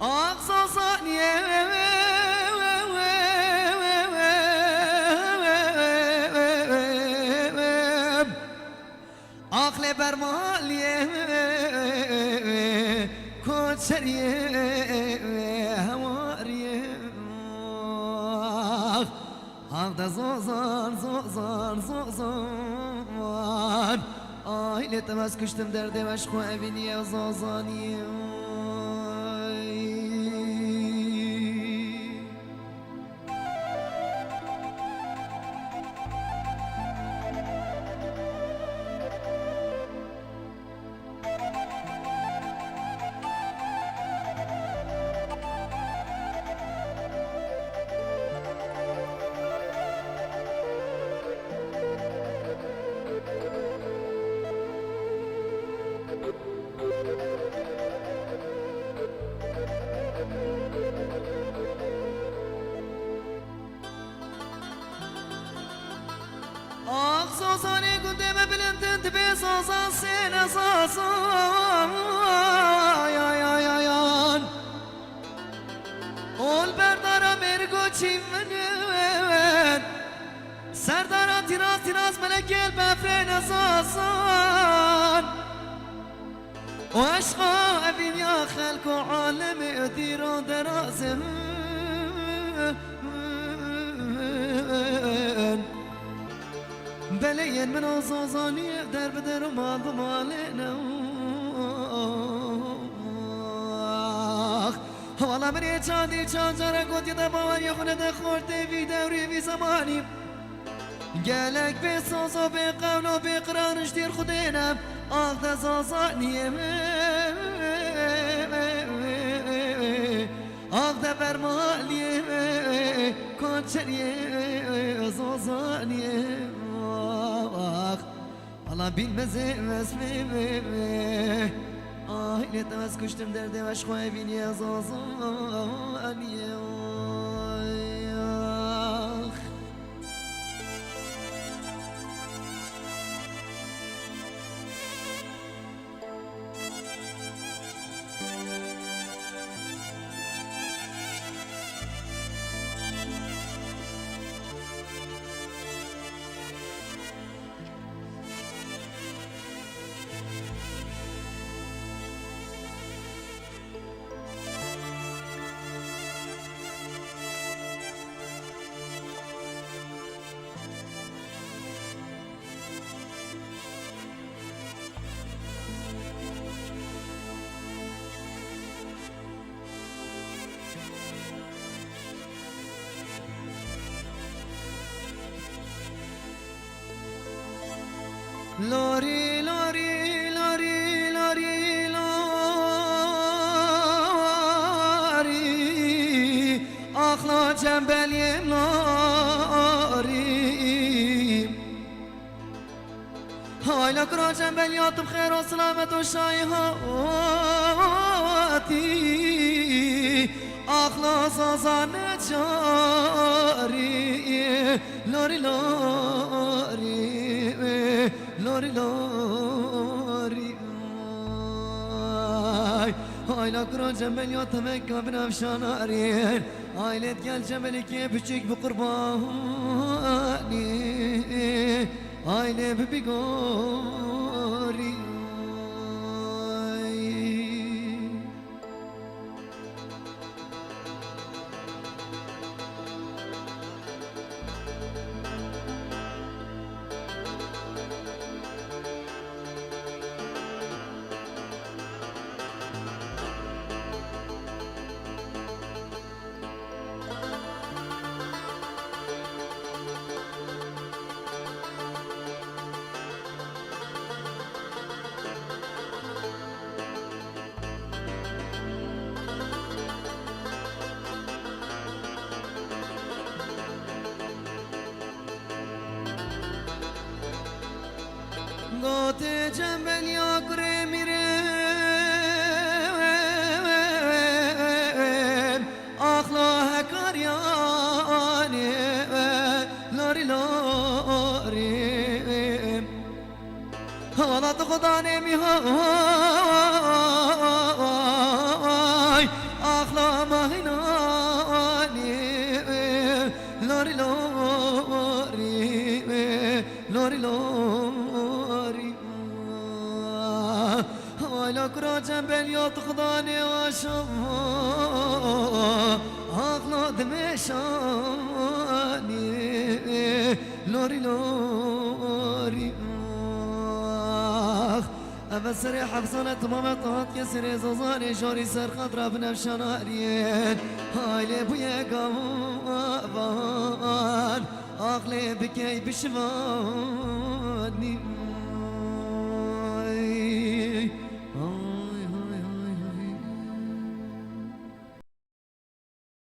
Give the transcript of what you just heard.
أقصى ثانية عقل برمالية كوتشرية هوارية هذا زوزان آیله تماس کشتم درد مشخو ابینی زازانی صوصاني قدام بلنت انت بصوصان سينا صوصان يا والبردارا مرقو چيمنين سردارا تراس ملك البفرين صوصان واشقا ابين يا خلق عالم اديرو دراسم بلين من أصوصاني در بدر ما بمالنا والله مري چاندي چانجارا قد يدبوان يخون دخورت في دوري في زماني قالك بصوصو بقولو بقرارش دير خدينا آخذ صوصاني آخذ برمالي كونشري صوصاني Allah bilmez mi Ahile temez kuştum derde aşkı evin yazazan لوري لوري لوري لوري لوري أخلا جنبلي لوري هاي لك را جنبلي أطب خير وسلامة وشايهاتي أخلا صازان جاري لوري لوري لوري لوري هاي لكرو جمل يوتمك بنفشان أرين هاي لتقال جملك يبشيك بقرباني هاي لببقوري قوت جنبل يا قريميرين أخلاها كارياني لوري لوري هلا تخضاني مهاي أخلاها أغلى ما هناني لوري لوري لوري لوري ولك راجع باليوت خضاني واشوف أغلى دمشاني لوري لوري أبصري حفصلة مامتات يسري زوزاني شوري سر خضرة بنفشان أريد هاي لي بويا قوان أغلي بكي بشواني